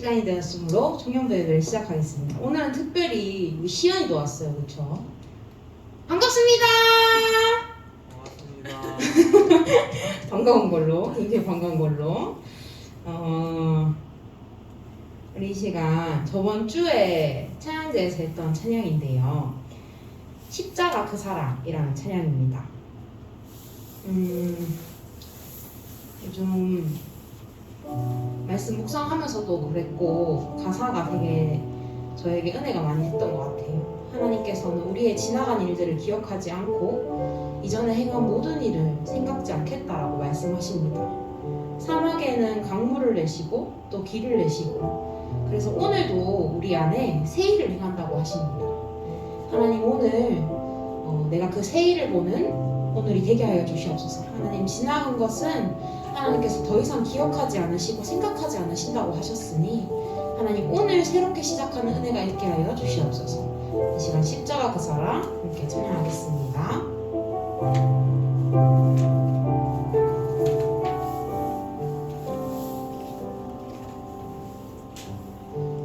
시간이 되었으므로 청년부 예배를 시작하겠습니다. 오늘은 특별히 우리 시연이도 왔어요. 그렇죠? 반갑습니다. 반갑습니다. 반가운 걸로, 굉장히 반가운 걸로. 우리 이 시간 저번 주에 찬양제에서 했던 찬양인데요. 십자가 그 사랑이라는 찬양입니다. 요즘 말씀 묵상하면서도 그랬고 가사가 되게 저에게 은혜가 많이 됐던 것 같아요. 하나님께서는 우리의 지나간 일들을 기억하지 않고 이전에 행한 모든 일을 생각지 않겠다라고 말씀하십니다. 사막에는 강물을 내시고 또 길을 내시고, 그래서 오늘도 우리 안에 새 일을 행한다고 하십니다. 하나님, 오늘 내가 그 새 일을 보는 오늘이 되게 하여 주시옵소서. 하나님, 지나간 것은 하나님께서 더 이상 기억하지 않으시고 생각하지 않으신다고 하셨으니 하나님, 오늘 새롭게 시작하는 은혜가 있게 하여 주시옵소서. 이 시간 십자가 그 사랑 함께 찬양하겠습니다.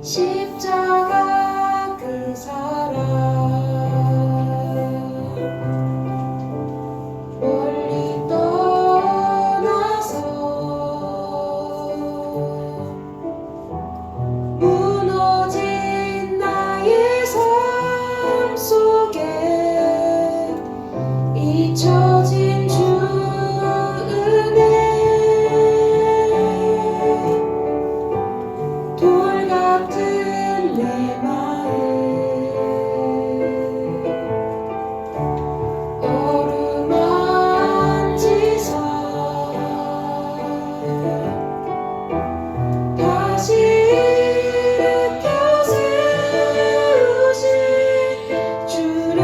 십자가 그 사랑 잊혀진 주 은혜, 돌 같은 내 마음 어루만지사 다시 일으켜 세우신 주를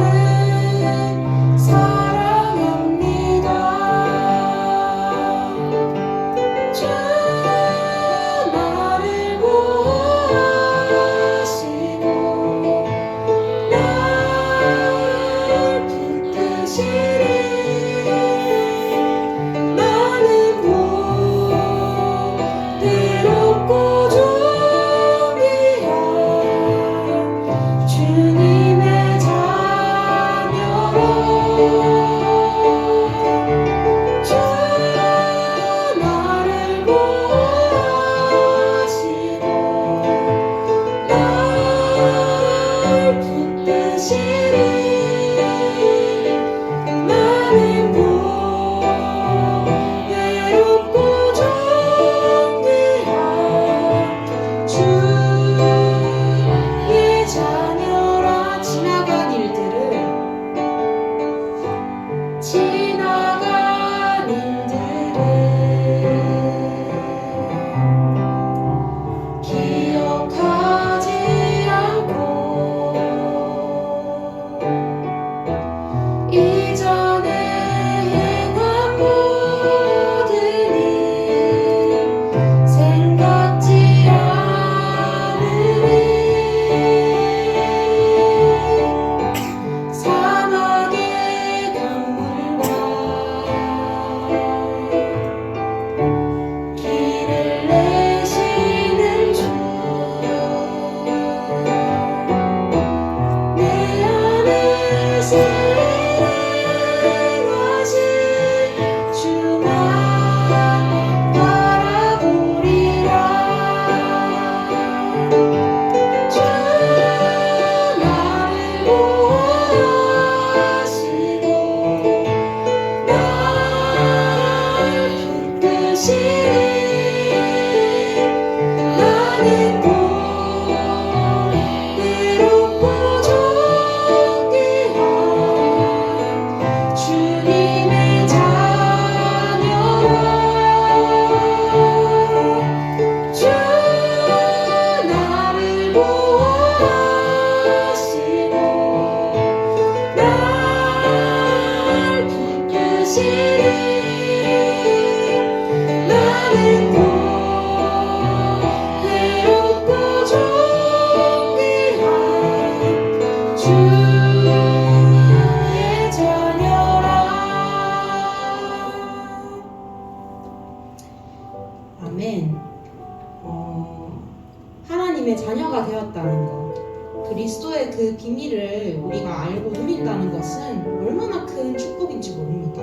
하나님의 자녀가 되었다는 것, 그리스도의 그 비밀을 우리가 알고 누린다는 것은 얼마나 큰 축복인지 모릅니다.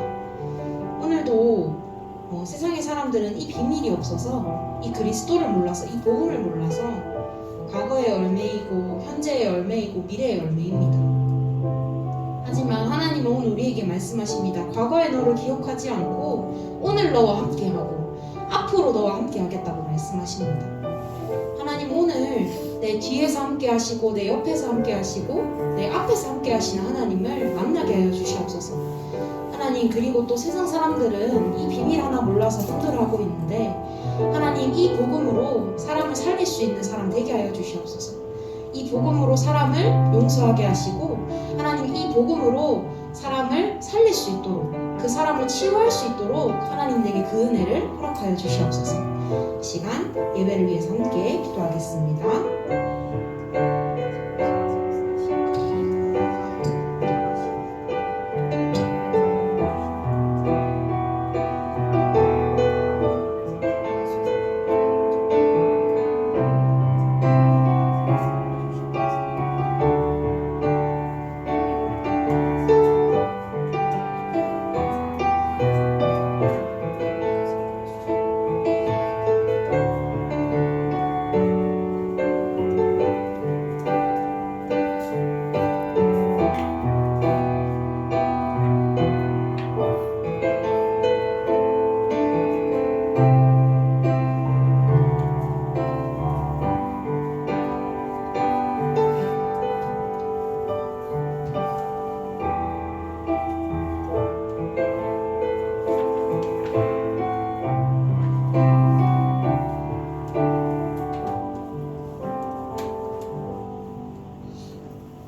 오늘도 세상의 사람들은 이 비밀이 없어서, 이 그리스도를 몰라서, 이 복음을 몰라서 과거의 열매이고 현재의 열매이고 미래의 열매입니다. 하지만 하나님은 오늘 우리에게 말씀하십니다. 과거의 너를 기억하지 않고 오늘 너와 함께하고 앞으로 너와 함께하겠다고 말씀하십니다. 하나님 오늘 내 뒤에서 함께하시고 내 옆에서 함께하시고 내 앞에서 함께하시는 하나님을 만나게 하여 주시옵소서. 하나님, 그리고 또 세상 사람들은 이 비밀 하나 몰라서 힘들어하고 있는데 하나님, 이 복음으로 사람을 살릴 수 있는 사람 되게 하여 주시옵소서. 이 복음으로 사람을 용서하게 하시고 하나님, 이 복음으로 사람을 살릴 수 있도록, 그 사람을 치유할 수 있도록 하나님 내게 그 은혜를 허락하여 주시옵소서. 이 시간 예배를 위해서 함께 기도하겠습니다.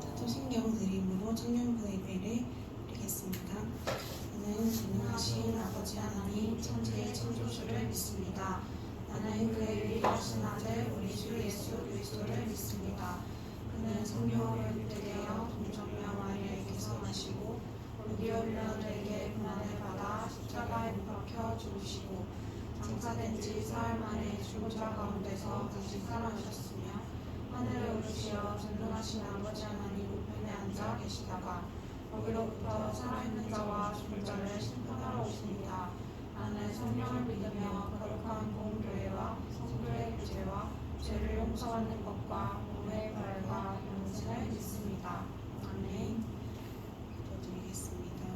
사도신경 드림으로 청년부 예배를 드리겠습니다. 나는 전능하신 아버지 하나님 천지의 창조주를 믿습니다. 나는 그의 유일하신 아들 우리 주 예수 그리스도를 믿습니다. 그는 성령으로 잉태되어 동정녀 마리아에게서 나시고 본디오 빌라도에게 고난을 받아 십자가에 못 박혀 죽으시고 장사된 지 사흘 만에 죽은 자 가운데서 다시 살아나셨으며 하늘에 오르시어 전능하신 아버지 하나님 우편에 앉아 계시다가 거기로부터 살아있는 자와 죽은 자를 심판하러 오십니다. 나는 성령을 믿으며 거룩한 공교회와 성도의 교제와 죄를 용서받는 것과 몸의 부활과 영생을 믿습니다. 아멘. 기도드리겠습니다.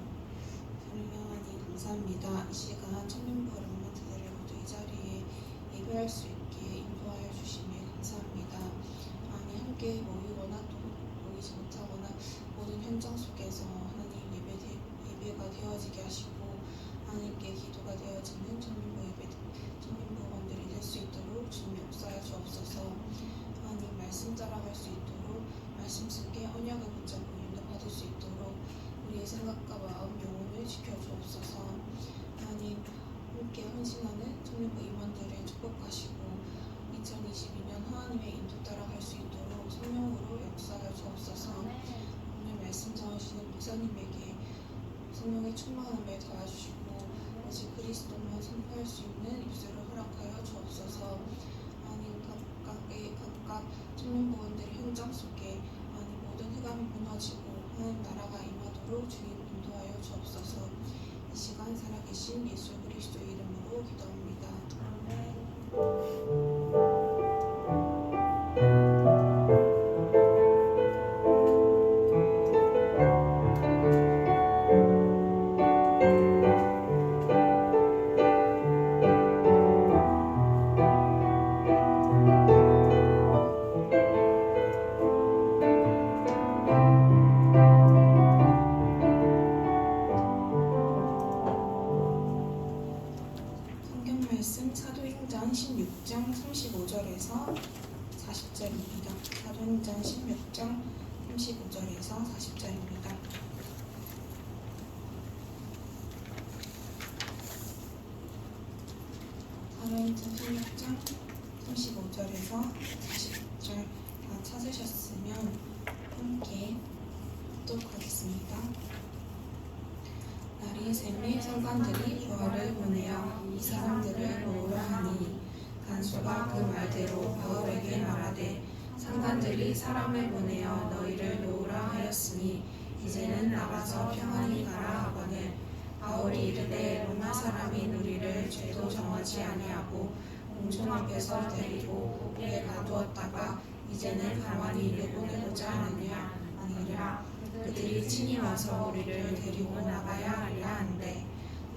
하나님 감사합니다. 이 시간 청년부 렘넌트들을 모두 이 자리에 예배할 수 있게 인도하여 주심에 감사합니다. 함께 모이거나 또 모이지 못하거나 모든 현장 속에서 하나님 예배가 되어지게 하시고 하나님께 기도가 되어지는 청년부원들이 될 수 있도록 주님 역사하여 주옵소서. 하나님 말씀 따라갈 수 있도록 말씀 속에 언약을 붙잡고 인도받을 수 있도록 우리의 생각과 마음 영혼을 지켜주옵소서. 하나님 함께 헌신하는 청년부 임원들을 축복하시고 2022년 하나님의 인도 따라갈 수 있도록 성령으로 역사하여 주옵소서. 오늘 말씀 전하시는 목사님에게 성령의 충만함을 더하주시고 오직 그리스도만 선포할 수 있는 입술을 허락하여 주옵소서. 하나님 각각 청년부원들의 현장 속에 하나님 모든 흑암이 무너지고 하나님 나라가 임하도록 주님 인도하여 주옵소서. 이 시간 살아계신 예수 그리스도 이름으로 기도합니다. 아멘. 말씀 사도행전 16장 35절에서 40절입니다. 사도행전 16장 35절에서 40절입니다. 사도행전 16장 35절에서 40절 다 찾으셨으면 함께 읽도록 하겠습니다. 날이 샘에 성관들이 부활을 보내어 이 사람들을 모으라 하니 간수 베스토가 그 말대로 바울에게 말하되 상관들이 사람을 보내어 너희를 놓으라 하였으니 이제는 나가서 평안히 가라 하거늘 바울이 이르되 로마 사람인 우리를 죄도 정하지 아니하고 공중 앞에서 데리고 옥에 가두었다가 이제는 가만히 내보내고자 하느냐 그들이 친히 와서 우리를 데리고 나가야 하리라 한데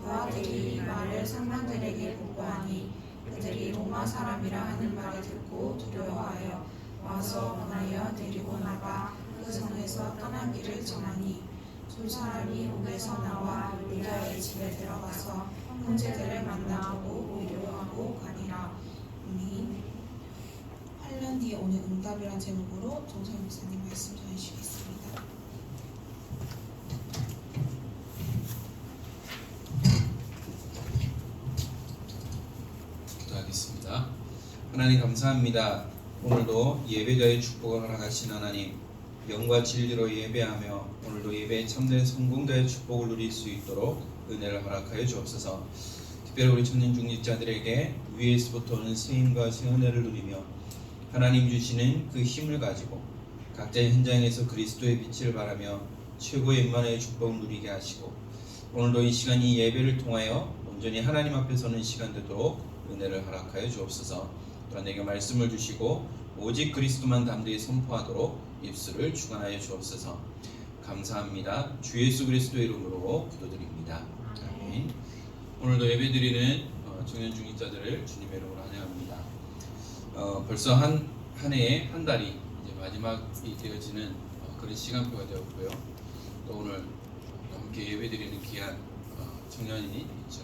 부하들이 이 말을 상관들에게 보고하니 그들이 로마 사람이라 하는 말을 듣고 두려워하여 와서 원하여 데리고 나가 그 성에서 떠나기를 정하니 두 사람이 옥에서 나와 유다의 집에 들어가서 형제들을 만나고 위로하고 가니라. 아멘. 8년 뒤에 오는 응답이란 제목으로 정선 목사님 말씀 전해주시겠습니다. 기도하겠습니다. 하나님 감사합니다. 오늘도 예배자의 축복을 허락하신 하나님, 영과 진리로 예배하며 오늘도 예배에 참된 성공자의 축복을 누릴 수 있도록 은혜를 허락하여 주옵소서. 특별히 우리 청년 중직자들에게 위에서부터 오는 세임과 새 은혜를 누리며 하나님 주시는 그 힘을 가지고 각자의 현장에서 그리스도의 빛을 발하며 최고의 임만의 축복을 누리게 하시고 오늘도 이 시간 이 예배를 통하여 온전히 하나님 앞에 서는 시간 되도록 은혜를 허락하여 주옵소서. 또한 내게 말씀을 주시고 오직 그리스도만 담대히 선포하도록 입술을 주관하여 주옵소서. 감사합니다. 주 예수 그리스도의 이름으로 기도드립니다. 아멘. 오늘도 예배드리는 청년 중직자들을 주님의 이름으로 환영합니다. 벌써 한 해의 한 달이 이제 마지막이 되어지는 그런 시간표가 되었고요. 또 오늘 함께 예배드리는 귀한 청년이 있죠.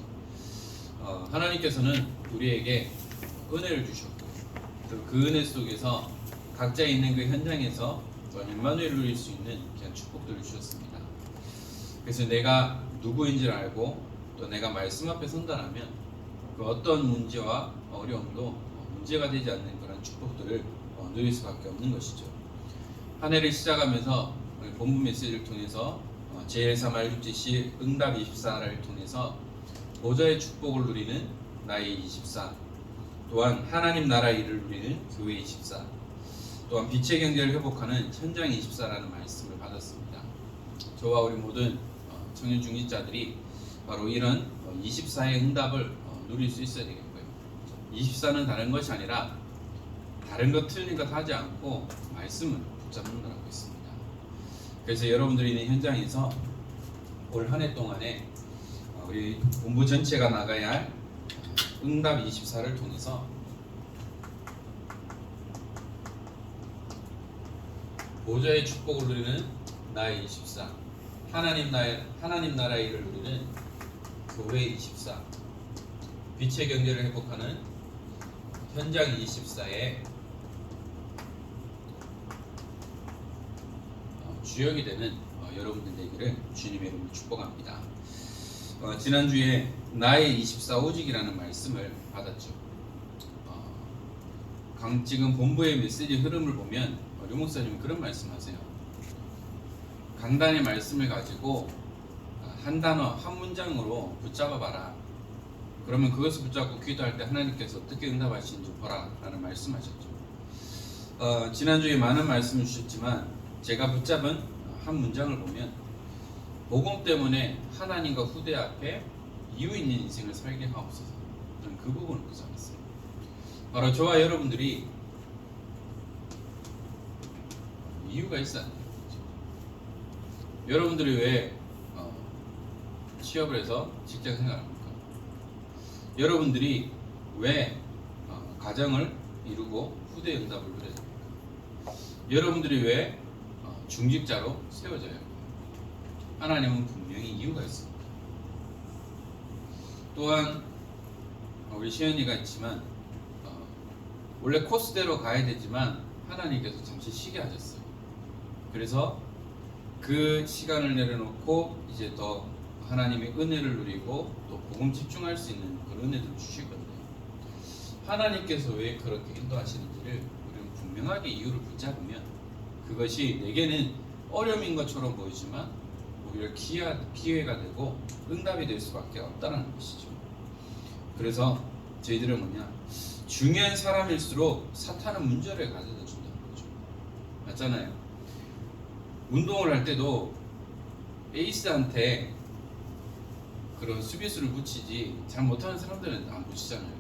하나님께서는 우리에게 은혜를 주셨고 또 그 은혜 속에서 각자 있는 그 현장에서 임마누엘을 누릴 수 있는 귀한 축복들을 주셨습니다. 그래서 내가 누구인지를 알고 또 내가 말씀 앞에 선다라면 그 어떤 문제와 어려움도 문제가 되지 않는 그런 축복들을 누릴 수밖에 없는 것이죠. 한 해를 시작하면서 본부 메시지를 통해서 제1사 말국지시 응답 24를 통해서 보좌의 축복을 누리는 나의 24, 또한 하나님 나라 일을 누리는 교회 24, 또한 빛의 경제를 회복하는 현장 24라는 말씀을 받았습니다. 저와 우리 모든 청년 중직자들이 바로 이런 24의 응답을 누릴 수 있어야 되겠고요. 24는 다른 것이 아니라 다른 것 틀린 것 하지 않고 말씀을 붙잡는 거라고 했습니다. 그래서 여러분들이 있는 현장에서 올 한 해 동안에 우리 본부 전체가 나가야 할 응답 24를 통해서 보좌의 축복을 누리는 나의 24, 하나님 나라의 일을 누리는 교회 24, 빛의 경제를 회복하는 현장 24의 주역이 되는 여러분들 되기를 주님의 이름으로 축복합니다. 지난주에 나의 24 오직이라는 말씀을 받았죠. 지금 본부의 메시지 흐름을 보면 류 목사님은 그런 말씀하세요. 강단의 말씀을 가지고 한 단어, 한 문장으로 붙잡아 봐라. 그러면 그것을 붙잡고 기도할 때 하나님께서 어떻게 응답하시는지 보라 라는 말씀하셨죠. 지난주에 많은 말씀을 주셨지만 제가 붙잡은 한 문장을 보면 복음 때문에 하나님과 후대 앞에 이유 있는 인생을 살게 하옵소서. 저는 그 부분을 붙잡았어요. 바로 저와 여러분들이 이유가 있어야 돼요. 여러분들이 왜 취업을 해서 직장 생활을 합니까? 여러분들이 왜 가정을 이루고 후대 응답을 누려야 됩니까? 여러분들이 왜 중직자로 세워져야 합니까? 하나님은 분명히 이유가 있습니다. 또한 우리 시연이가 있지만 원래 코스대로 가야 되지만 하나님께서 잠시 쉬게 하셨어요. 그래서 그 시간을 내려놓고 이제 더 하나님의 은혜를 누리고 또 복음 집중할 수 있는 그런 은혜들을 주실 건데 하나님께서 왜 그렇게 인도하시는지를 우리는 분명하게 이유를 붙잡으면 그것이 내게는 어려움인 것처럼 보이지만 오히려 기회가 되고 응답이 될 수밖에 없다는 것이죠. 그래서 저희들은 중요한 사람일수록 사탄은 문제를 가져다 준다는 거죠. 맞잖아요. 운동을 할 때도 에이스한테 그런 수비수를 붙이지 잘 못하는 사람들은 안 붙이잖아요.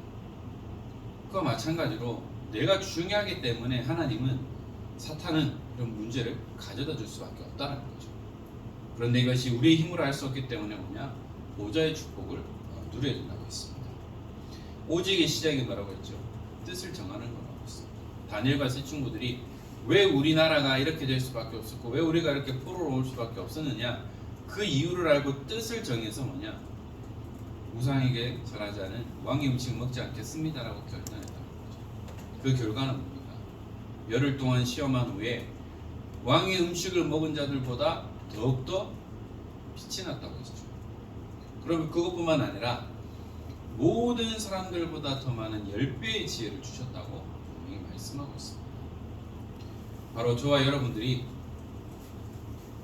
그와 마찬가지로 내가 중요하기 때문에 하나님은 사탄은 이런 문제를 가져다 줄 수밖에 없다는 거죠. 그런데 이것이 우리의 힘으로 할 수 없기 때문에 뭐냐? 보좌의 축복을 누려야 된다고 했습니다. 오직의 시작이 뭐라고 했죠? 뜻을 정하는 거라고 했습니다. 다니엘과 세 친구들이 왜 우리나라가 이렇게 될 수밖에 없었고 왜 우리가 이렇게 포로로 올 수밖에 없었느냐? 그 이유를 알고 뜻을 정해서 뭐냐? 우상에게 절하지 않은 왕의 음식을 먹지 않겠습니다라고 결단했다는 거죠. 그 결과는 뭡니까? 열흘 동안 시험한 후에 왕의 음식을 먹은 자들보다 더욱더 빛이 났다고 했죠. 그러면 그것뿐만 아니라 모든 사람들보다 더 많은 10배의 지혜를 주셨다고 분명히 말씀하고 있습니다. 바로 저와 여러분들이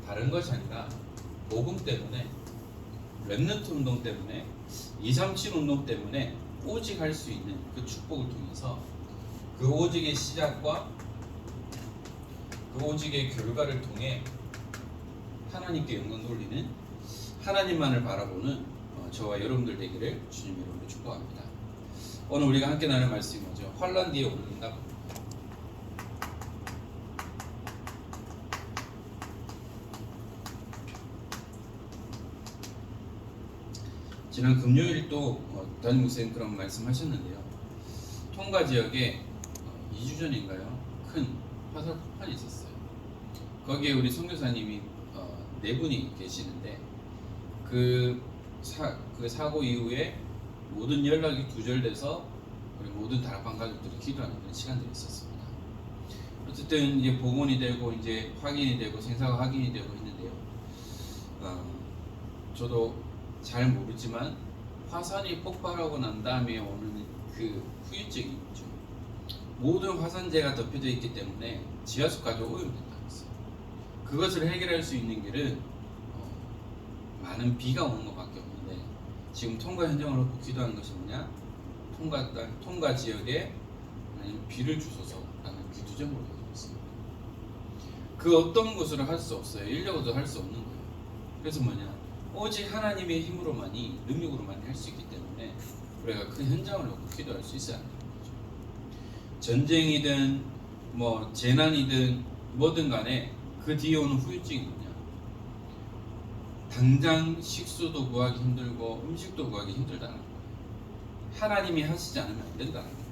다른 것이 아니라 복음 때문에, 렘넌트 운동 때문에, 237 운동 때문에 오직 할 수 있는 그 축복을 통해서 그 오직의 시작과 그 오직의 결과를 통해 하나님께 영광 돌리는, 하나님만을 바라보는 저와 여러분들 되기를 주님 이름으로 축복합니다. 오늘 우리가 함께 나눌 말씀이 뭐죠? 환난 뒤에 오는 응답. 지난 금요일도 담임 목사님 그런 말씀하셨는데요. 통가 지역에 2주 전인가요? 큰 화살 폭발이 있었어요. 거기에 우리 선교사님이 4분이 계시는데 그 사고 이후에 모든 연락이 두절돼서 우리 모든 다락방 가족들이 기도하는 그런 시간들이 있었습니다. 어쨌든 이제 복원이 되고 이제 확인이 되고 생사가 확인이 되고 했는데요. 저도 잘 모르지만 화산이 폭발하고 난 다음에 오는 그 후유증이 있죠. 모든 화산재가 덮여져 있기 때문에 지하수까지 오염된다고 했어요. 그것을 해결할 수 있는 길은 많은 비가 오는 것밖에 없는데 지금 통과 현장을 놓고 기도하는 것이 뭐냐? 통과 지역에 비를 주소서라는 기도 제목을 가지고 있습니다. 그 어떤 것으로 할 수 없어요. 인력으로도 할 수 없는 거예요. 그래서 뭐냐? 오직 하나님의 힘으로만이, 능력으로만이 할 수 있기 때문에 우리가 그 현장을 놓고 기도할 수 있어야 한다는 거죠. 전쟁이든 뭐 재난이든 뭐든 간에 그 뒤에 오는 후유증이 뭐냐? 당장 식수도 구하기 힘들고 음식도 구하기 힘들다는 거예요. 하나님이 하시지 않으면 안 된다는 거예요.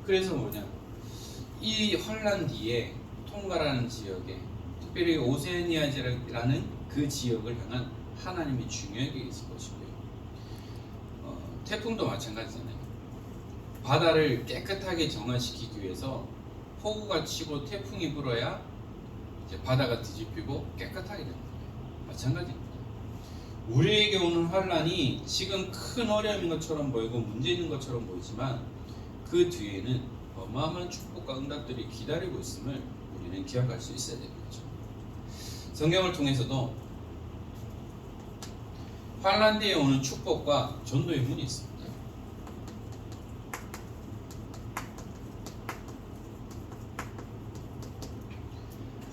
그래서 뭐냐? 이 환난 뒤에 통가라는 지역에, 특별히 오세아니아라는 그 지역을 향한 하나님이 중요하게 있을 것이고요. 태풍도 마찬가지잖아요. 바다를 깨끗하게 정화시키기 위해서 폭우가 치고 태풍이 불어야 이제 바다가 뒤집히고 깨끗하게 되는 거예요. 마찬가지입니다. 우리에게 오는 환란이 지금 큰 어려움인 것처럼 보이고 문제 있는 것처럼 보이지만 그 뒤에는 어마어마한 축복과 응답들이 기다리고 있음을 우리는 기억할 수 있어야 되는 거죠. 성경을 통해서도 환란 뒤에 오는 축복과 전도의 문이 있습니다.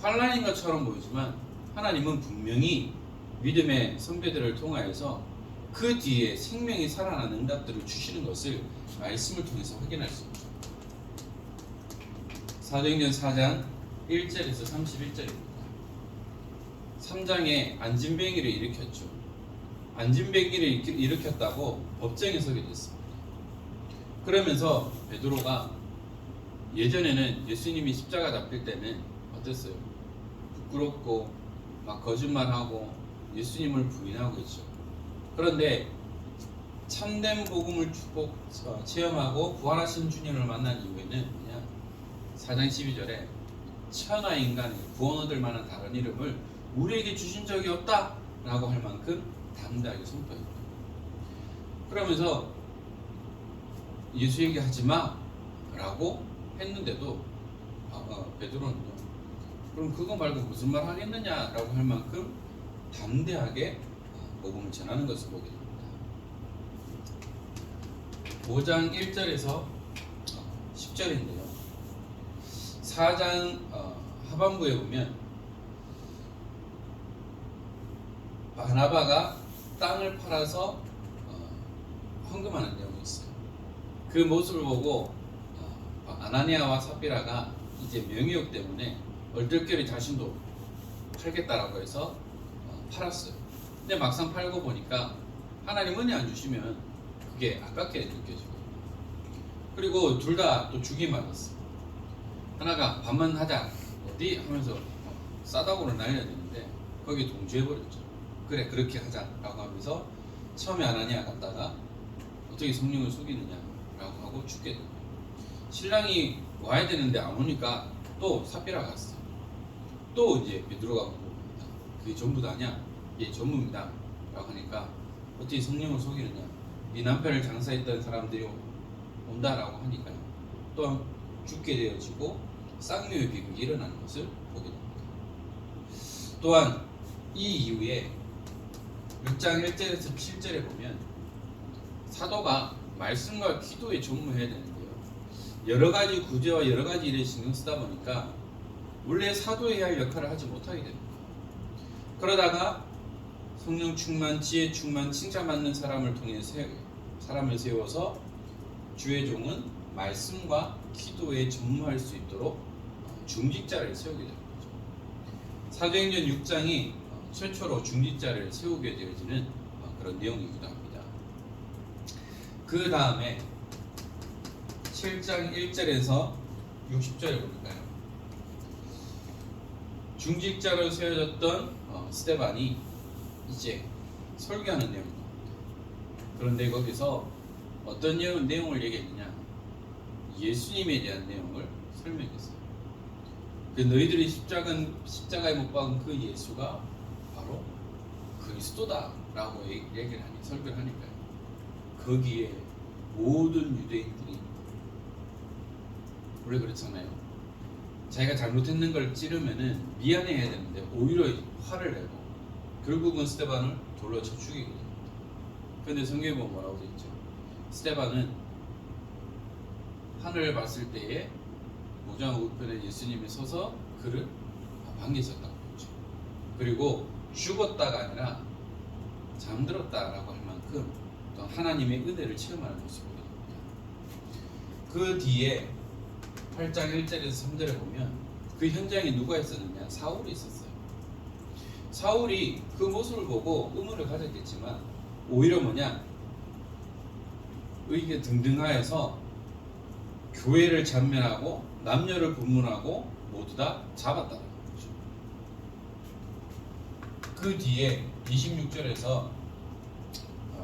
환란인 것처럼 보이지만 하나님은 분명히 믿음의 선배들을 통하여서 그 뒤에 생명이 살아나는 응답들을 주시는 것을 말씀을 통해서 확인할 수 있죠. 사도행전 4장 1절에서 31절입니다. 3장에 안진뱅이를 일으켰죠. 안진뱅이를 일으켰다고 법정에 서게 됐습니다. 그러면서 베드로가 예전에는 예수님이 십자가 잡힐 때는 어땠어요? 부끄럽고 막 거짓말하고 예수님을 부인하고 있죠. 그런데 참된 복음을 체험하고 부활하신 주님을 만난 이후에는 그냥 4장 12절에 천하 인간의 구원 얻을 만한 다른 이름을 우리에게 주신 적이 없다 라고 할 만큼 담대하게 선포했다. 그러면서 예수 얘기하지 마 라고 했는데도 베드로는요, 그럼 그거 말고 무슨 말 하겠느냐 라고 할 만큼 담대하게 복음을 전하는 것을 보게 됩니다. 5장 1절에서 10절인데요. 4장 하반부에 보면 바나바가 땅을 팔아서 헌금하는 내용이 있어요. 그 모습을 보고 아나니아와 삽비라가 이제 명예욕 때문에 얼떨결에 자신도 팔겠다라고 해서 팔았어요. 근데 막상 팔고 보니까 하나님 은혜 안 주시면 그게 아깝게 느껴지고, 그리고 둘 다 또 죽이 맞았어요. 하나가 반만 하자 어디 하면서 싸다고는 날려야 되는데 거기 동조해버렸죠. 그래 그렇게 하자라고 하면서 처음에 아나니아 갔다가 어떻게 성령을 속이느냐라고 하고 죽게 돼요. 신랑이 와야 되는데 안 오니까 또 삽비라 갔어. 또 이제 베드로가 물어봅니다. 그게 전부 다냐? 예, 전부입니다. 라고 하니까 어떻게 성령을 속이느냐? 네 남편을 장사했던 사람들이 온다라고 하니까요. 또한 죽게 되어지고 쌍묘의 비극이 일어나는 것을 보게 됩니다. 또한 이 이후에 6장 1절에서 7절에 보면 사도가 말씀과 기도에 전무해야 되는데요. 여러 가지 구제와 여러 가지 일에 신경 쓰다 보니까 원래 사도해야 할 역할을 하지 못하게 됩니다. 그러다가 성령 충만, 지혜 충만, 칭찬받는 사람을 통해 사람을 세워서 주의 종은 말씀과 기도에 전무할 수 있도록 중직자를 세우게 됩니다. 사도행전 6장이 최초로 중직자를 세우게 되어지는 그런 내용이기도 합니다. 그 다음에 7장 1절에서 60절에 보니까요, 중직자로 세워졌던 스데반이 이제 설교하는 내용입니다. 그런데 거기서 어떤 내용을 얘기했느냐, 예수님에 대한 내용을 설명했어요. 그 너희들이 십자가에 못 박은 그 예수가 바로 그리스도다라고 얘기를 하니, 설교를 하니까요. 거기에 모든 유대인들이, 원래 그렇잖아요. 자기가 잘못했는 걸 찌르면은 미안해야 되는데 오히려 화를 내고 결국은 스데반을 돌로 쳐 죽이게 됩니다. 그런데 성경에 보면 뭐라고 되어 있죠? 스데반은 하늘을 봤을 때에 무장 우편에 예수님이 서서 그를 반기셨다고 했죠. 그리고 죽었다가 아니라 잠들었다라고 할 만큼 또 하나님의 은혜를 체험하는 모습을 보입니다. 그 뒤에 8장 1절에서 3절에 보면 그 현장에 누가 있었느냐? 사울이 있었어요. 사울이 그 모습을 보고 의문을 가졌겠지만 오히려 뭐냐? 의에 등등하여서 교회를 잔멸하고 남녀를 분문하고 모두 다 잡았다는 거죠. 그 뒤에 26절에서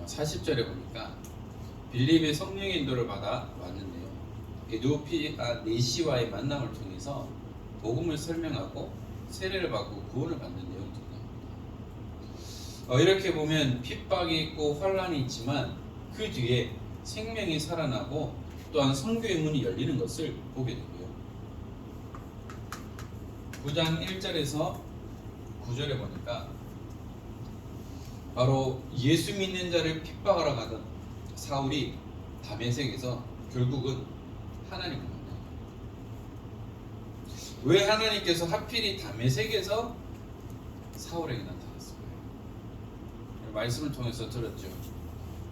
40절에 보니까 빌립의 성령의 인도를 받아 왔는데요. 에도피아 네시와의 만남을 통해서 복음을 설명하고 세례를 받고 구원을 받는 내용들이 나옵니다. 이렇게 보면 핍박이 있고 환란이 있지만 그 뒤에 생명이 살아나고 또한 선교의 문이 열리는 것을 보게 되고요. 9장 1절에서 9절에 보니까 바로 예수 믿는 자를 핍박하러 가던 사울이 다메섹에서 결국은 하나님을 만나요. 왜 하나님께서 하필이 다메섹에서 사울에게 나타났을까요? 말씀을 통해서 들었죠.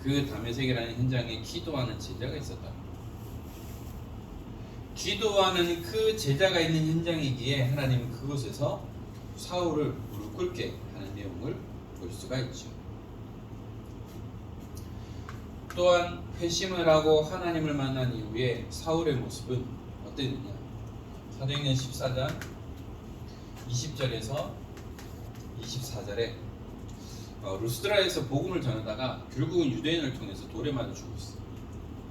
그 다메섹이라는 현장에 기도하는 제자가 있었다. 기도하는 그 제자가 있는 현장이기에 하나님은 그곳에서 사울을 무릎 꿇게 하는 내용을 볼 수가 있죠. 또한 회심을 하고 하나님을 만난 이후에 사울의 모습은 어땠느냐? 사도행전 14장 20절에서 24절에 루스드라에서 복음을 전하다가 결국은 유대인을 통해서 돌에 맞아 죽었어요.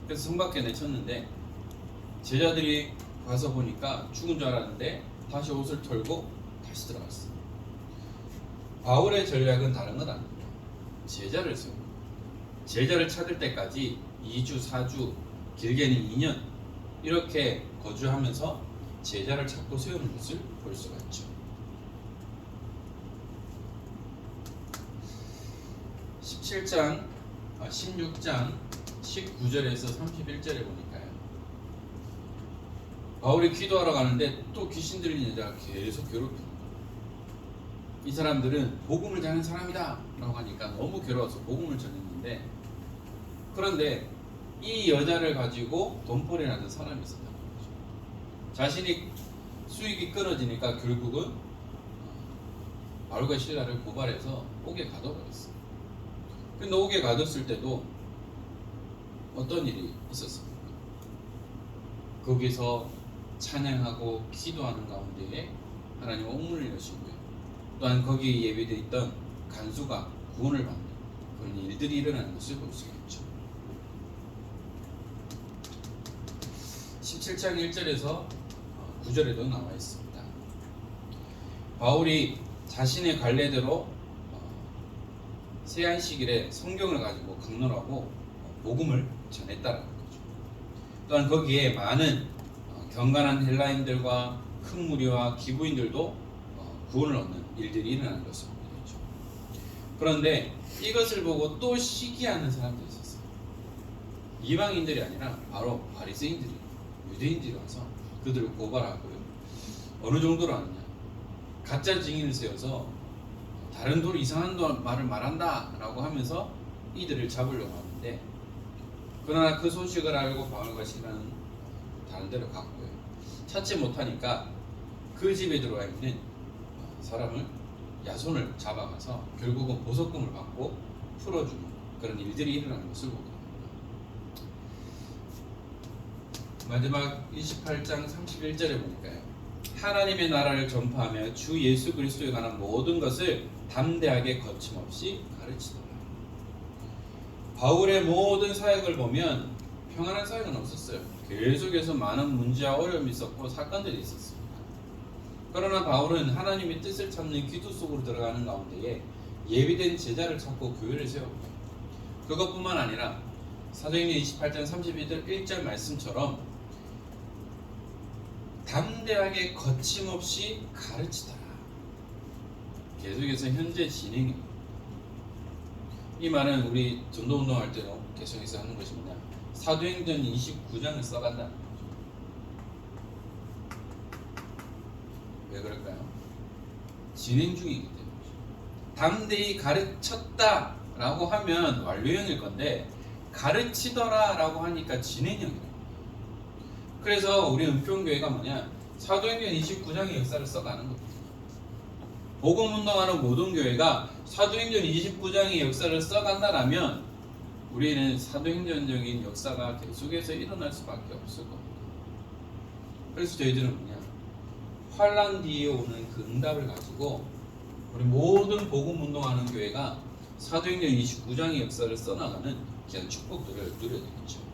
그래서 성 밖에 내쳤는데 제자들이 가서 보니까 죽은 줄 알았는데 다시 옷을 털고 다시 들어갔어요. 바울의 전략은 다른 건 아닙니다. 제자를 세웁니다. 제자를 찾을 때까지 2주, 4주, 길게는 2년 이렇게 거주하면서 제자를 찾고 세우는 것을 볼 수가 있죠. 16장 19절에서 31절에 보니까요. 바울이 기도하러 가는데 또 귀신 들린 여자가 계속 괴롭히는 거예요. 이 사람들은 복음을 전하는 사람이다 라고 하니까 너무 괴로워서 복음을 전했는데, 그런데 이 여자를 가지고 돈벌이라는 사람이 있었다는 거죠. 자신이 수익이 끊어지니까 결국은 바울과 실라를 고발해서 옥에 가둬버렸어요. 근데 옥에 가뒀을 때도 어떤 일이 있었습니까? 거기서 찬양하고 기도하는 가운데에 하나님 옥문을 여시고요. 또한 거기에 예비되어 있던 간수가 구원을 받는 그런 일들이 일어나는 것을 볼 수 있죠. 17장 1절에서 9절에도 나와 있습니다. 바울이 자신의 관례대로 세안식일에 성경을 가지고 강론하고 복음을 전했다는 거죠. 또한 거기에 많은 경건한 헬라인들과 큰 무리와 기부인들도 구원을 얻는 일들이 일어나는 것을 보게 되죠. 그런데 이것을 보고 또 시기하는 사람들이 있었어요. 이방인들이 아니라 바로 바리새인들이, 유대인들이 와서 그들을 고발하고요. 어느 정도로 하느냐, 가짜 증인을 세워서 다른 돌 이상한 말을 말한다 라고 하면서 이들을 잡으려고 하는데, 그러나 그 소식을 알고 바울과 실라는 다른 데로 갔고요. 찾지 못하니까 그 집에 들어와 있는 사람을, 야손을 잡아가서 결국은 보석금을 받고 풀어주는 그런 일들이 일어나는 것을 보게 됩니다. 마지막 28장 31절에 보니까요, 하나님의 나라를 전파하며 주 예수 그리스도에 관한 모든 것을 담대하게 거침없이 가르치더라. 바울의 모든 사역을 보면 평안한 사역은 없었어요. 계속해서 많은 문제와 어려움이 있었고 사건들이 있었습니다. 그러나 바울은 하나님의 뜻을 찾는 기도 속으로 들어가는 가운데에 예비된 제자를 찾고 교회를 세웠고, 그것뿐만 아니라 사도행전 28장 1절 말씀처럼 담대하게 거침없이 가르치더라. 계속해서 현재 진행입니다. 이 말은 우리 전도운동할 때도 계속해서 하는 것이 뭐냐, 사도행전 29장을 써간다는 거죠. 왜 그럴까요? 진행 중이기 때문이죠. 담대히 가르쳤다 라고 하면 완료형일 건데, 가르치더라 라고 하니까 진행형이에요. 그래서 우리 은평교회가 뭐냐, 사도행전 29장의 역사를 써가는 겁니다. 복음운동하는 모든 교회가 사도행전 29장의 역사를 써간다라면 우리는 사도행전적인 역사가 계속해서 일어날 수밖에 없을 겁니다. 그래서 저희들은 뭐냐, 환란 뒤에 오는 그 응답을 가지고 우리 모든 복음운동하는 교회가 사도행전 29장의 역사를 써나가는 귀한 축복들을 누려야 되겠죠.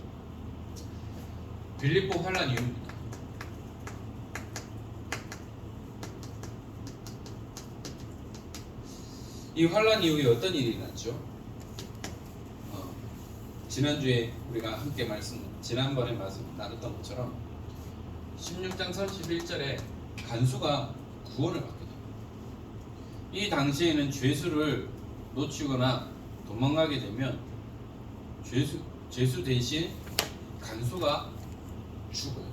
빌립보 환란 이후입니다. 이 환란 이후에 어떤 일이 일어났죠? 지난주에 우리가 함께 지난번에 말씀 나눴던 것처럼 16장 31절에 간수가 구원을 받게 됩니다. 이 당시에는 죄수를 놓치거나 도망가게 되면 죄수 대신 간수가 죽어요.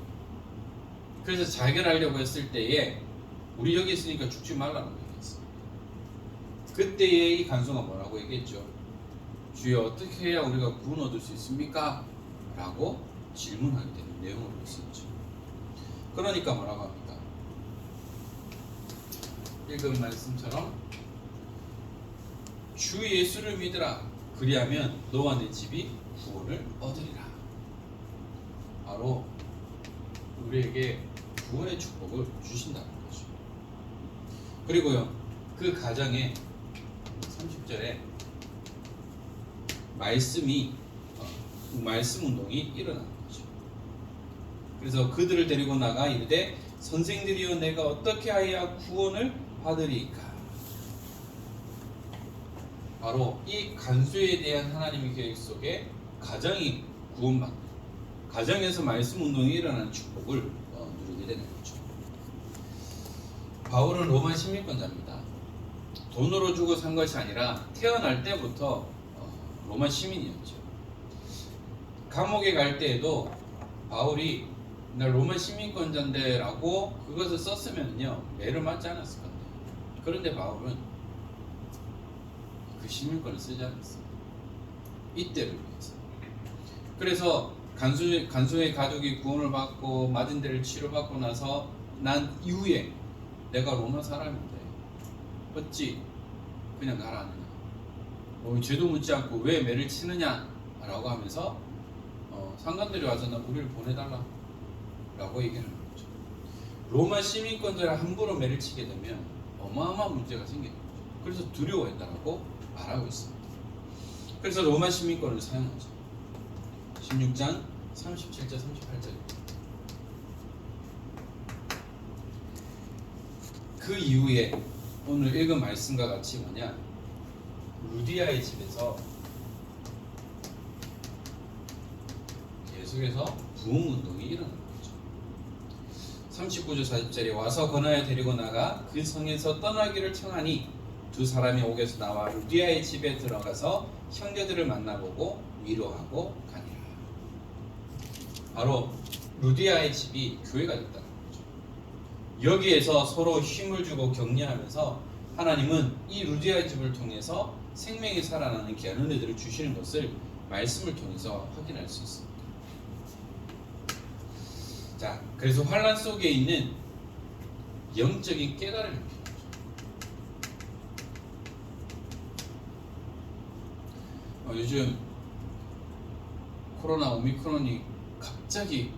그래서 자결하려고 했을 때에 우리 여기 있으니까 죽지 말라는 거예요. 그때에 이 간수가 뭐라고 얘기했죠? 주여, 어떻게 해야 우리가 구원 얻을 수 있습니까? 라고 질문하게 되는 내용을 볼 수 있죠. 그러니까 뭐라고 합니까? 읽은 말씀처럼 주 예수를 믿으라. 그리하면 너와 내 집이 구원을 얻으리라. 바로 우리에게 구원의 축복을 주신다는 거죠. 그리고요, 그 가정에 30절에 말씀 운동이 일어나는 거죠. 그래서 그들을 데리고 나가 이르되, 선생들이여, 내가 어떻게 하여야 구원을 받으리까? 바로 이 간수에 대한 하나님의 계획 속에 가정이 구원받는, 가정에서 말씀 운동이 일어나는 축복을 누리게 되는 거죠. 바울은 로마 시민권자입니다. 돈으로 주고 산 것이 아니라 태어날 때부터 로마 시민이었죠. 감옥에 갈 때에도 바울이 나 로마 시민권자인데라고 그것을 썼으면요 매를 맞지 않았을 건데. 그런데 바울은 그 시민권을 쓰지 않았어요. 이때를 위해서. 그래서 간수의 가족이 구원을 받고 맞은 데를 치료받고 나서 난 이후에 내가 로마 사람인데 어찌 그냥 가라느냐, 죄도 묻지 않고 왜 매를 치느냐라고 하면서 상관들이 와서 나 우리를 보내달라 라고 얘기하는 거죠. 로마 시민권자를 함부로 매를 치게 되면 어마어마한 문제가 생기는 거죠. 그래서 두려워했다라고 말하고 있습니다. 그래서 로마 시민권을 사용하죠. 16장 37절 38절입니다. 그 이후에 오늘 읽은 말씀과 같이 뭐냐, 루디아의 집에서 계속해서 부흥운동이 일어나는 거죠. 39절 40절에 와서 권하여 데리고 나가 그 성에서 떠나기를 청하니 두 사람이 옥에서 나와 루디아의 집에 들어가서 형제들을 만나보고 위로하고 가니라. 바로 루디아의 집이 교회가 됐다는 거죠. 여기에서 서로 힘을 주고 격려하면서 하나님은 이 루디아의 집을 통해서 생명이 살아나는 귀한 은혜들을 주시는 것을 말씀을 통해서 확인할 수 있습니다. 자, 그래서 환란 속에 있는 영적인 깨달음이 필요하죠. 요즘 코로나 오미크론이 갑자기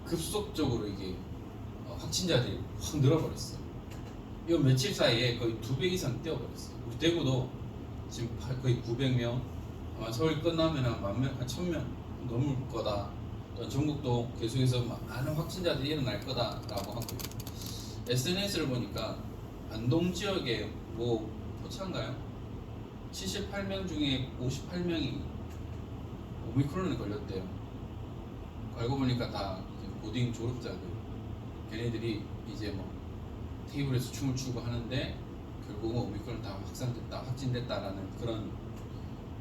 급속적으로 이게 확진자들이 확 늘어버렸어요. 이 며칠 사이에 거의 2배 이상 뛰어버렸어요. 우리 대구도 지금 거의 900명, 아마 서울 끝나면 한 10,000명, 한 1,000명 넘을 거다. 또 전국도 계속해서 많은 확진자들이 일어날 거다라고 하고요. SNS를 보니까 안동 지역에 포차인가요? 78명 중에 58명이 오미크론에 걸렸대요. 알고 보니까 다 고딩 졸업자들, 걔네들이 이제 테이블에서 춤을 추고 하는데 결국은 오미크론 다 확진됐다라는 그런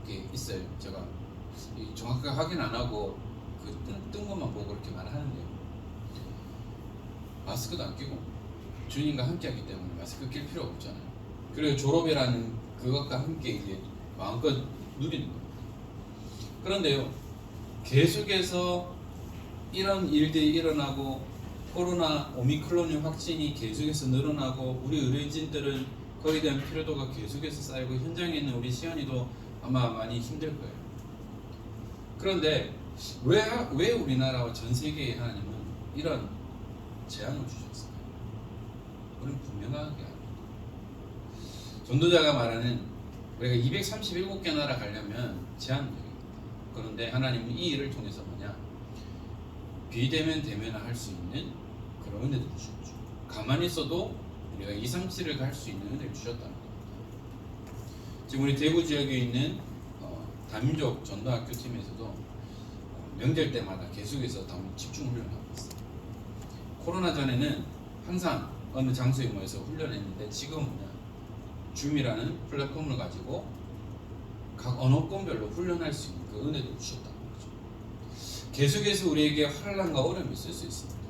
게 있어요. 제가 정확하게 확인 안 하고 뜬 것만 보고 그렇게 말하는데요. 마스크도 안 끼고 주님과 함께하기 때문에 마스크 낄 필요가 없잖아요. 그리고 졸업이라는 그것과 함께 이제 마음껏 누리는 겁니다. 그런데요, 계속해서 이런 일들이 일어나고 코로나 오미크론의 확진이 계속해서 늘어나고 우리 의료진들은 거기에 대한 피로도가 계속해서 쌓이고 현장에 있는 우리 시연이도 아마 많이 힘들 거예요. 그런데 왜 우리나라와 전 세계의 하나님은 이런 재앙을 주셨어요? 우리는 분명하게 합니다. 전도자가 말하는 우리가 237개 나라 가려면 제한적입니다. 그런데 하나님은 이 일을 통해서 뭐냐? 비대면 대면을 할 수 있는 그런 은혜를 주셨죠. 가만히 있어도 우리가 237을 갈 수 있는 은혜를 주셨다는 겁니다. 지금 우리 대구 지역에 있는 다민족 전도학교 팀에서도 명절 때마다 계속해서 집중 훈련하고 있어요. 코로나 전에는 항상 어느 장소에 모여서 훈련했는데 지금은 뭐냐? 줌이라는 플랫폼을 가지고 각 언어권별로 훈련할 수 있는 그 은혜를 주셨다는 거죠. 계속해서 우리에게 환난과 어려움이 있을 수 있습니다.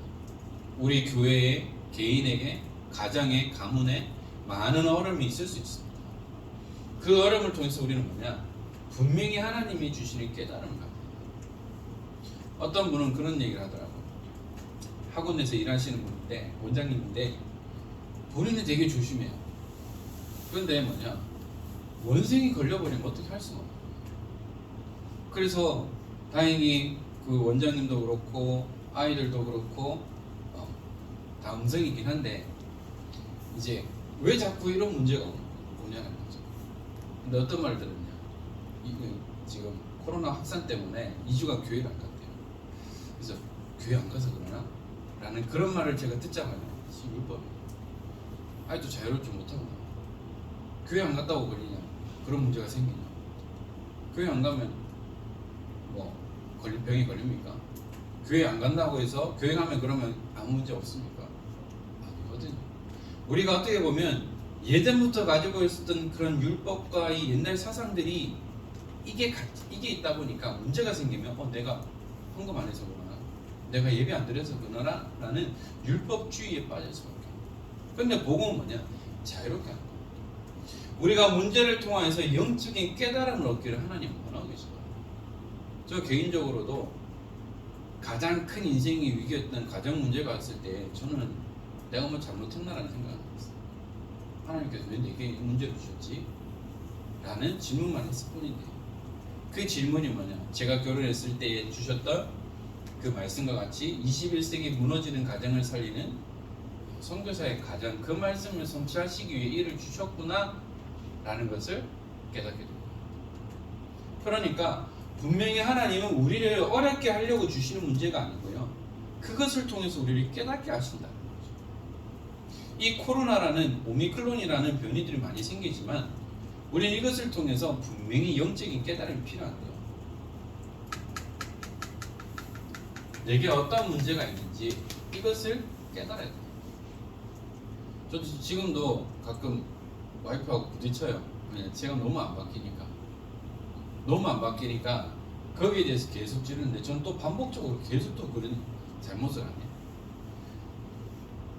우리 교회에, 개인에게, 가정에, 가문에 많은 어려움이 있을 수 있습니다. 그 어려움을 통해서 우리는 뭐냐? 분명히 하나님이 주시는 깨달음을 갖고, 어떤 분은 그런 얘기를 하더라고요. 학원에서 일하시는 분인데, 원장님인데 본인은 되게 조심해요. 그런데 뭐냐? 원생이 걸려버리면 어떻게 할 수가 없어요. 그래서 다행히 그 원장님도 그렇고 아이들도 그렇고 다 음성이긴 한데 이제 왜 자꾸 이런 문제가 오냐는 거죠. 근데 어떤 말 들었냐? 지금 코로나 확산 때문에 2주간 교회를 안 갔대요. 그래서 교회 안 가서 그러나? 라는 그런 말을 제가 듣자마자 율법이에요. 아이도 자유롭지 못하구나. 교회 안 갔다고 걸리냐? 그런 문제가 생기냐? 교회 안 가면 병이 걸립니까? 교회 안 간다고 해서 교회 가면 그러면 아무 문제 없습니까? 아니거든요. 우리가 어떻게 보면 예전부터 가지고 있었던 그런 율법과 이 옛날 사상들이 이게 있다 보니까 문제가 생기면 내가 헌금 안 해서 그러나? 내가 예배 안 드려서 그러나? 라는 율법주의에 빠질 수밖에 없어요. 근데 복음은 뭐냐? 자유롭게 하는 거예요. 우리가 문제를 통해서 영적인 깨달음을 얻기를 하나님은 원하고 계시다. 저 개인적으로도 가장 큰 인생의 위기였던 가정 문제가 왔을 때 저는 내가 뭐 잘못했나라는 생각을 했어요. 하나님께서 왜 내게 이 문제를 주셨지? 라는 질문만 했을 뿐인데 그 질문이 뭐냐? 제가 결혼했을 때 주셨던 그 말씀과 같이 21세기 무너지는 가정을 살리는 선교사의 가정, 그 말씀을 성취하시기 위해 이를 주셨구나 라는 것을 깨닫게 됩니다. 그러니까 분명히 하나님은 우리를 어렵게 하려고 주시는 문제가 아니고요, 그것을 통해서 우리를 깨닫게 하신다는 거죠. 이 코로나라는 오미크론이라는 변이들이 많이 생기지만 우리는 이것을 통해서 분명히 영적인 깨달음이 필요한데요, 내게 어떤 문제가 있는지 이것을 깨달아야 돼요. 저도 지금도 가끔 와이프하고 부딪혀요. 제가 너무 안 바뀌니까 거기에 대해서 계속 지르는데 저는 또 반복적으로 계속 또 그런 잘못을 하네요.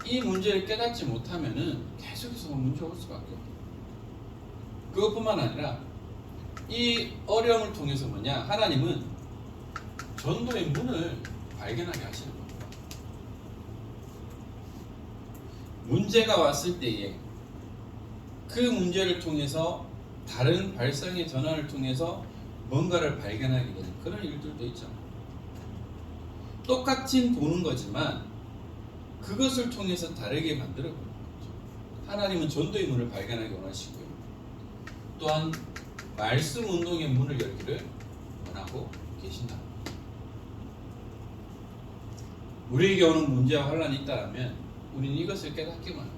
이 문제를 깨닫지 못하면은 계속해서 문제가 올 수밖에 없어요. 그것뿐만 아니라 이 어려움을 통해서 뭐냐, 하나님은 전도의 문을 발견하게 하시는 겁니다. 문제가 왔을 때에 그 문제를 통해서 다른 발상의 전환을 통해서 뭔가를 발견하게 되는 그런 일들도 있잖아요. 똑같이 보는 거지만 그것을 통해서 다르게 만들어 보는 거죠. 하나님은 전도의 문을 발견하기 원하시고요, 또한 말씀 운동의 문을 열기를 원하고 계신다. 우리에게 오는 문제와 환란이 있다면 우리는 이것을 깨닫기만 합니다.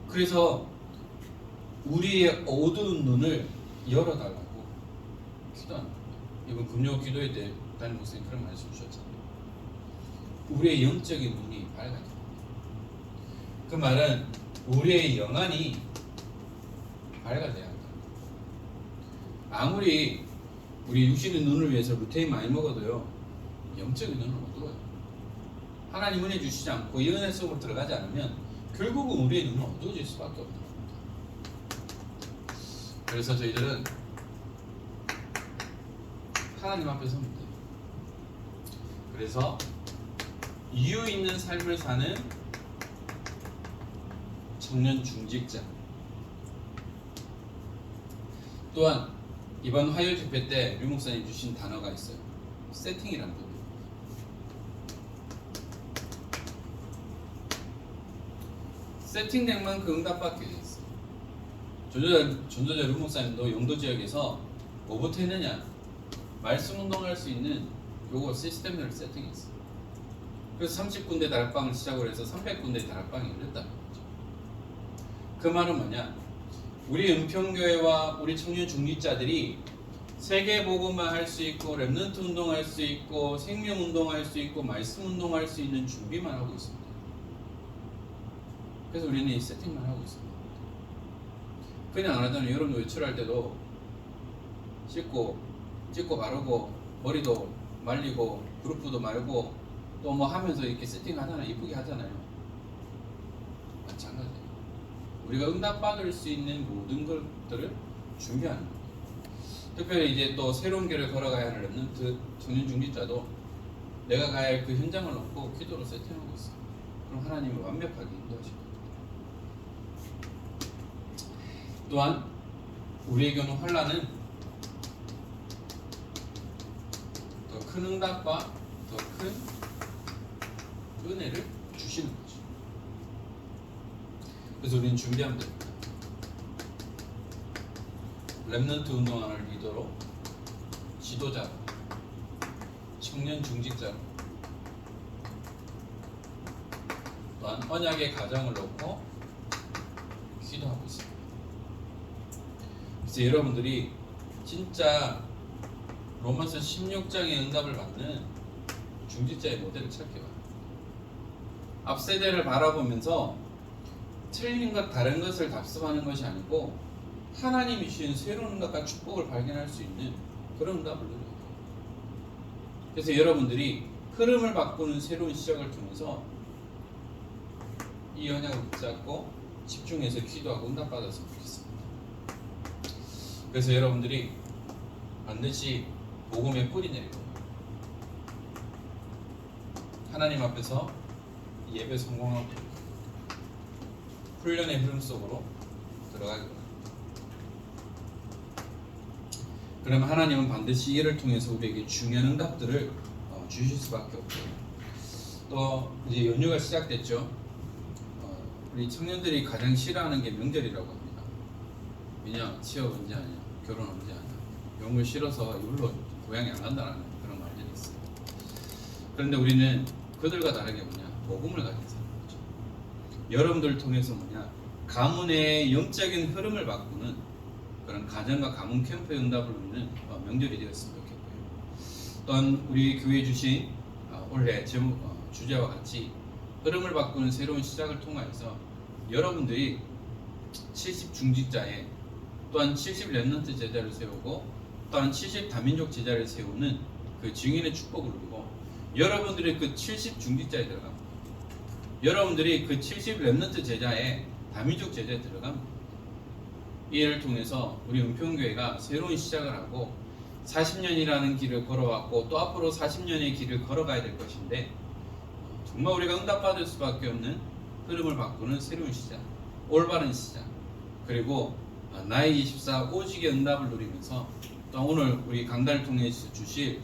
그래서 우리의 어두운 눈을 열어달라고 기도합니다. 이번 금요 기도회 때 담임 목사님 그런 말씀 주셨잖아요. 우리의 영적인 눈이 밝아야 됩니다. 그 말은 우리의 영안이 밝아져야 한다. 아무리 우리 육신의 눈을 위해서 루테인 많이 먹어도요, 영적인 눈은 어두워요. 하나님 은혜 주시지 않고 이 은혜 속으로 들어가지 않으면 결국은 우리의 눈은 어두워질 수밖에 없다. 그래서 저희들은 하나님 앞에 서면 돼요. 그래서 이유 있는 삶을 사는 청년 중직자, 또한 이번 화요일 집회 때 류 목사님 주신 단어가 있어요. 세팅이라는 부분. 세팅된 만큼 응답받게 돼 있어요. 전도자 류 목사님도 영도 지역에서 뭐부터 했느냐, 말씀 운동할 수 있는 요거 시스템을 세팅했어요. 그래서 30군데 다락방을 시작으로 해서 300군데 다락방이 열렸다는 거죠. 그 말은 뭐냐, 우리 은평교회와 우리 청년 중직자들이 세계복음화 할 수 있고 렘넌트 운동할 수 있고 생명 운동할 수 있고 말씀 운동할 수 있는 준비만 하고 있습니다. 그래서 우리는 이 세팅만 하고 있습니다. 그냥 안 하자면 여러분 외출할 때도 씻고 바르고 머리도 말리고 그룹도 말고 또 뭐 하면서 이렇게 세팅하잖아요. 이쁘게 하잖아요. 마찬가지예요. 우리가 응답받을 수 있는 모든 것들을 준비하는 거예요. 특별히 이제 또 새로운 길을 걸어가야 하는 렘넌트 청년 중직자도 내가 가야 할 그 현장을 놓고 기도로 세팅하고 있어요. 그럼 하나님이 완벽하게 인도하실 겁니다. 또한 우리에게 오는 환란은 더 큰 응답과 더 큰 은혜를 주시는 거죠. 그래서 우리는 준비하면 됩니다. 렘넌트 운동하는 리더로, 지도자로, 청년 중직자로, 또한 언약의 가정을 놓고 기도하고 있습니다. 그래서 여러분들이 진짜 로마서 16장의 응답을 받는 중직자의 모델을 찾기 바랍니다. 앞 세대를 바라보면서 틀린 것, 다른 것을 답습하는 것이 아니고 하나님이 주신 새로운 응답과 축복을 발견할 수 있는 그런 응답을 누려야 돼요. 그래서 여러분들이 흐름을 바꾸는 새로운 시작을 통해서 이 언약을 붙잡고 집중해서 기도하고 응답받았으면 좋겠습니다. 그래서 여러분들이 반드시 복음의 뿌리 내리고 하나님 앞에서 예배 성공하고 훈련의 흐름 속으로 들어가기 바랍니다. 그러면 하나님은 반드시 이를 통해서 우리에게 중요한 응답들을 주실 수밖에 없고요. 또 이제 연휴가 시작됐죠. 우리 청년들이 가장 싫어하는 게 명절이라고 합니다. 왜냐? 취업 언제 하냐, 결혼 언제 하냐, 이런 걸 싫어서 이걸로 고향에 안 간다는 그런 말들이 있어요. 그런데 우리는 그들과 다르게 복음을 가진 사람이죠. 여러분들을 통해서 가문의 영적인 흐름을 바꾸는 그런 가정과 가문 캠프의 응답을 누리는 명절이 되었으면 좋겠고요. 또한 우리 교회에 주신 올해 제목 주제와 같이 흐름을 바꾸는 새로운 시작을 통하여서 여러분들이 70 중직자에 또한 70 렘넌트 제자를 세우고 또한 70 다민족 제자를 세우는 그 증인의 축복을 누리고 여러분들이 그 70 중직자에 들어갑니다. 여러분들이 그 70 렘넌트 제자에 다민족 제자에 들어갑니다. 이 일을 통해서 우리 은평교회가 새로운 시작을 하고 40년이라는 길을 걸어왔고 또 앞으로 40년의 길을 걸어가야 될 것인데 정말 우리가 응답받을 수밖에 없는 흐름을 바꾸는 새로운 시작, 올바른 시작, 그리고 나의 24 오직의 응답을 누리면서 또 오늘 우리 강단을 통해서 주실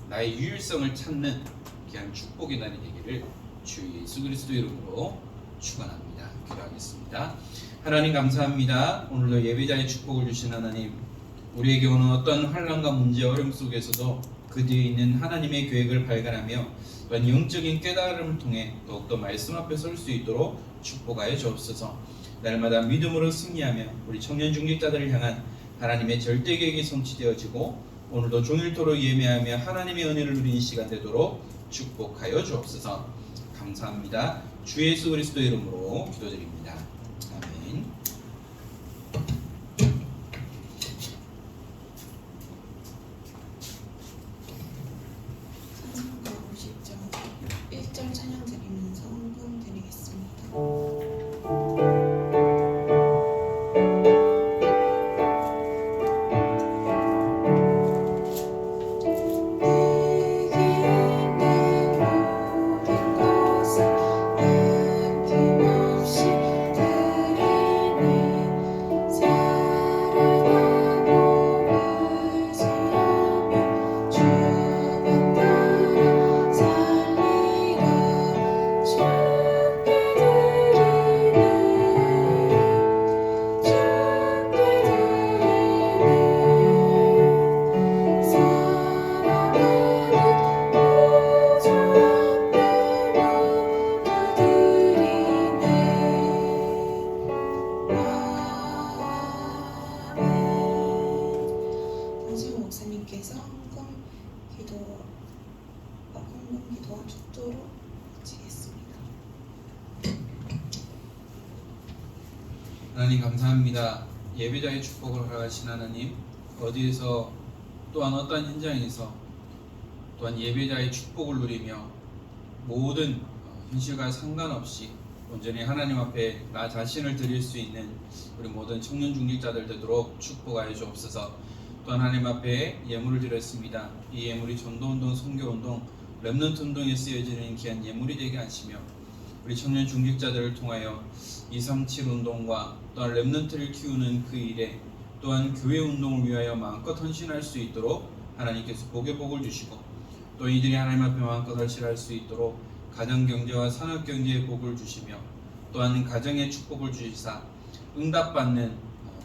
나의 유일성을 찾는 귀한 축복의 날이 되기를 주 예수 그리스도 이름으로 축원합니다. 기도하겠습니다. 하나님 감사합니다. 오늘도 예배자의 축복을 주신 하나님, 우리에게 오는 어떤 환난과 문제 어려움 속에서도 그 뒤에 있는 하나님의 계획을 발견하며 또한 영적인 깨달음을 통해 더욱더 말씀 앞에 설 수 있도록 축복하여 주옵소서. 날마다 믿음으로 승리하며 우리 청년 중직자들을 향한 하나님의 절대 계획이 성취되어지고 오늘도 종일토록 예매하며 하나님의 은혜를 누리는 시간 되도록 축복하여 주옵소서. 감사합니다. 주 예수 그리스도 이름으로 기도드립니다. 아멘. 찬송가 50절 1절 찬양 드리면서 헌금 드리겠습니다. 권수영 목사님께서 헌금 기도와 축도로 마치겠습니다. 하나님 감사합니다. 예배자의 축복을 허락하신 하나님, 어디에서 또한 어떤 현장에서 또한 예배자의 축복을 누리며 모든 현실과 상관없이 온전히 하나님 앞에 나 자신을 드릴 수 있는 우리 모든 청년 중직자들 되도록 축복하여 주옵소서. 또 하나님 앞에 예물을 드렸습니다. 이 예물이 전도운동, 선교운동, 렘넌트 운동에 쓰여지는 귀한 예물이 되게 하시며 우리 청년 중직자들을 통하여 237 운동과 또한 렘넌트를 키우는 그 일에 또한 교회 운동을 위하여 마음껏 헌신할 수 있도록 하나님께서 복의 복을 주시고 또 이들이 하나님 앞에 마음껏 헌신할 수 있도록 가정경제와 산업경제의 복을 주시며 또한 가정의 축복을 주시사 응답받는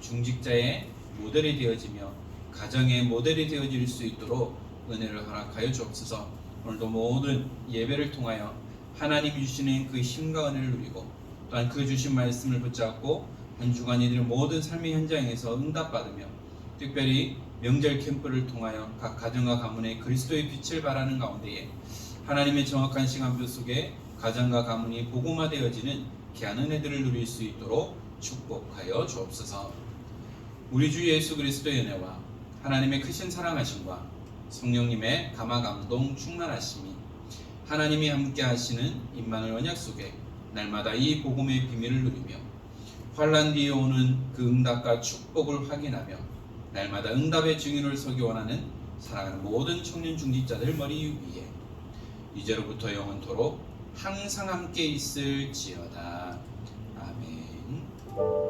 중직자의 모델이 되어지며 가정의 모델이 되어질 수 있도록 은혜를 허락하여 주옵소서. 오늘도 모든 예배를 통하여 하나님이 주시는 그 힘과 은혜를 누리고 또한 그 주신 말씀을 붙잡고 한 주간 이들 모든 삶의 현장에서 응답받으며 특별히 명절 캠프를 통하여 각 가정과 가문에 그리스도의 빛을 발하는 가운데에 하나님의 정확한 시간표 속에 가정과 가문이 복음화되어지는 귀한 은혜들을 누릴 수 있도록 축복하여 주옵소서. 우리 주 예수 그리스도의 은혜와 하나님의 크신 사랑하심과 성령님의 감화 감동 충만하심이 하나님이 함께 하시는 임마누엘 언약 속에 날마다 이 복음의 비밀을 누리며 환난 뒤에 오는 그 응답과 축복을 확인하며 날마다 응답의 증인을 서기 원하는 사랑하는 모든 청년 중직자들 머리 위에 이제로부터 영원토록 항상 함께 있을지어다. 아멘.